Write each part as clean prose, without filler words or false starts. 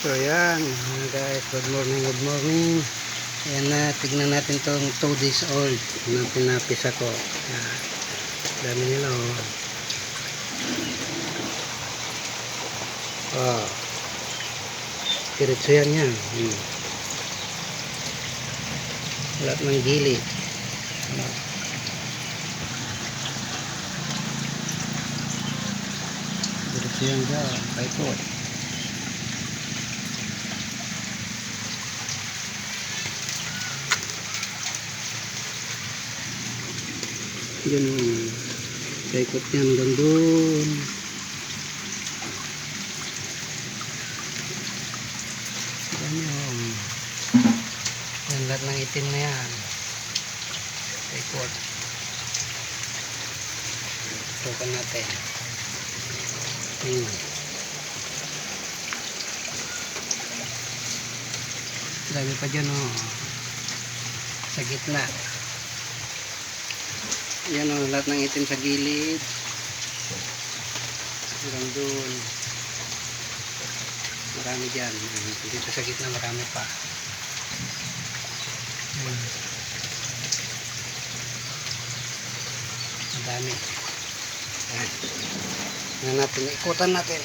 So yan guys, good morning, good morning. Ayan na, tignan natin tong 2 days old na pinapis ako. Yan, dami nila oh. Oh, diretso yan yan. Lahat ng gili. Diretso yan dyan, paikot. Yan o, paikot yan hanggang doon. Yan o, yan lahat ng itim na yan, paikot. Tukan natin. Dami pa dyan o, sa gitna. Yan o, lahat ng itim sa gilid hanggang doon. Marami dyan. Dito sa gitna marami pa. Madami. Yan. Yan natin, ikutan natin.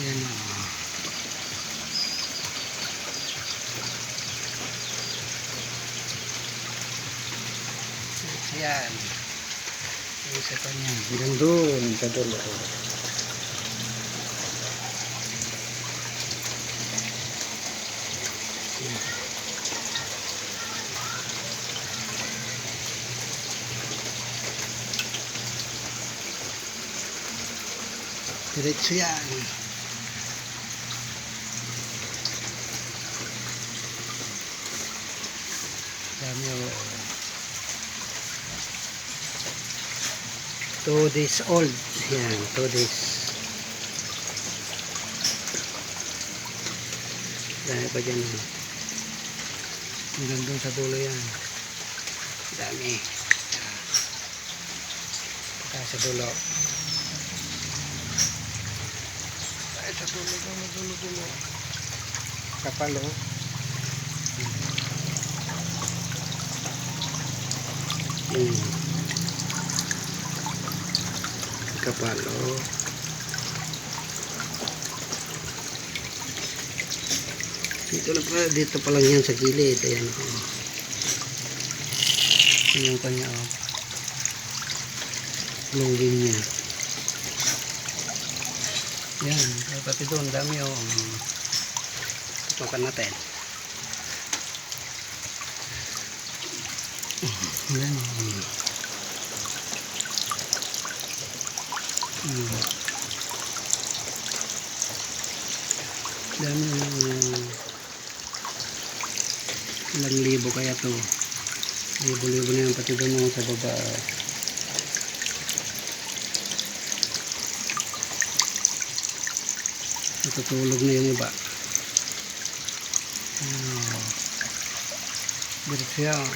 Yan o. Yan. Isa pa niya. Hanggang doon. Sa dulo. Diretso yan. Dami o. 2 days old. Yan, 2 days. Dami pa dyan. Hanggang doon sa dulo yan. Dami. Saka sa dulo. Ay, sa dulo. Kapal o. Kapal o. Dito pa lang yan sa gilid. Ayan o. Yung kanya o. Longing niya. Yan. Pati doon dami o. Tutukan natin. Yan o. Dami ilang libo kaya to, libo-libo na yan pati doon sa baba. Natutulog na yung iba. Diretso yan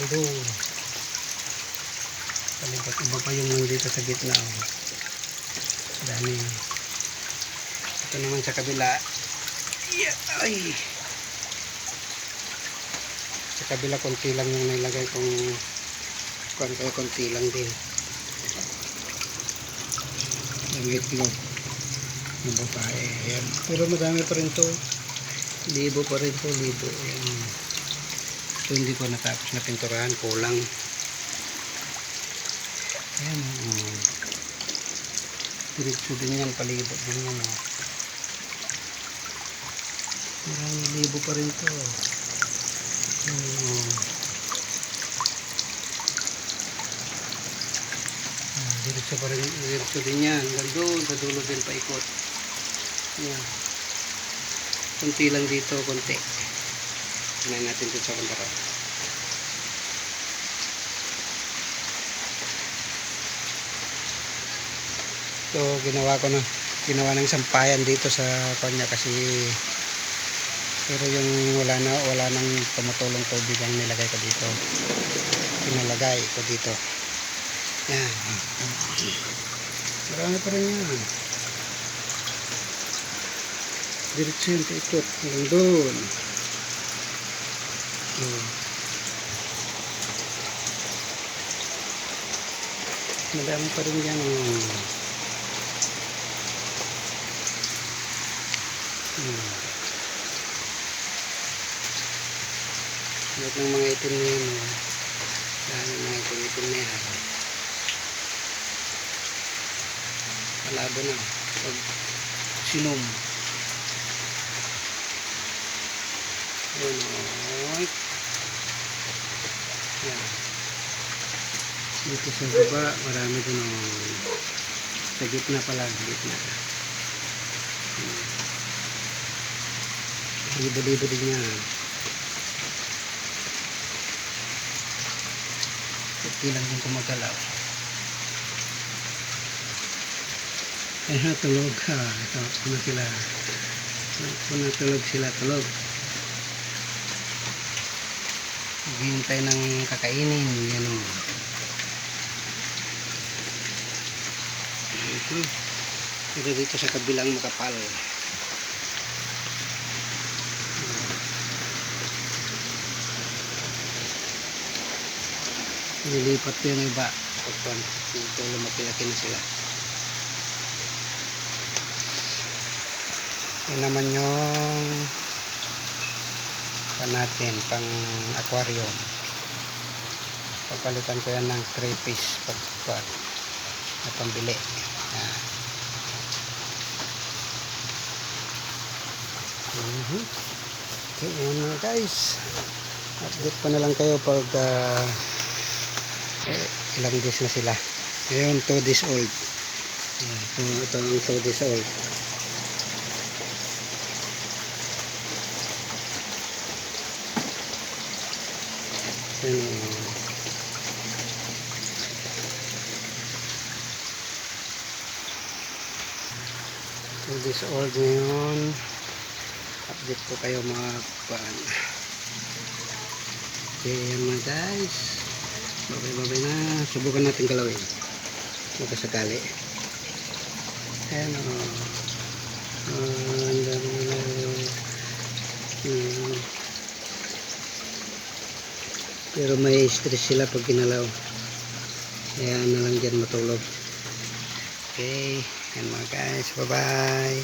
doon. Iba pa yung nandito sa gitna. Dami. Ito naman sa kabila. Ay! Sa kabila konti lang yung nilagay kong konti lang din. Yung itlog ng babae. Ayan. Pero madami pa rin to. Libo pa rin to. Libo. Ayan. Ito hindi ko natapos na pinturahan. Kulang. Ayan o. Diretso din yan, palibot din yan o. Maraming libo pa rin to. Diretso pa rin, diretso din yan. Hanggang doon, sa dulo din paikot. Ayan. Kunti lang dito, kunti. Tignan natin dito sa kantara. So ginawa ng sampayan dito sa kanya kasi pero yung wala nang tumutulong tubig ang nilagay ko dito. Pinalagay ko dito. Yan. Marami pa rin yan. Diretso yun, paikot. Hanggang doon. Oh. Madami pa rin yan. Lahat ng mga itim na yan. Lahat ng mga itim na yan. Malabo na. Pag sinom. Yan o. Yan. Dito sa baba, marami din o. Sa gitna pala. Gitna. Libo-libo din yan. Ilang din kumagalaw. Tulog ha. Ito, puno sila. Puno tulog sila, tulog. Hintay ng kakainin. Yan o. Pero dito sa kabilang makapal. Nilipat ko yung iba. Pagpan, dito lumaki-laki na sila. Yan naman yung natin pang aquarium. Papalitan ko yan ng 3 piece pagpan na pambili. Yan. Okay, yan mga guys. Update pa na lang kayo pag ilang days na sila. Ngayon 2 days old. Ito ang 2 days old. Yan. 2 days old ngayon. Update ko kayo mga pan. Okay, yan mga guys. Babay na. Subukan natin galawin. Magkasakali. Ayan o. Pero may stress sila pag ginalaw. Ayan na lang dyan matulog. Okay. Yan mga guys. Bye bye.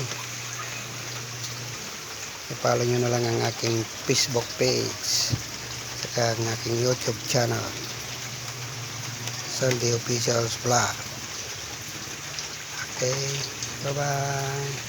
I-follow nyo na lang ang aking Facebook page. Saka ang aking YouTube channel. Saldi Officials Vlog. Okay, bye bye.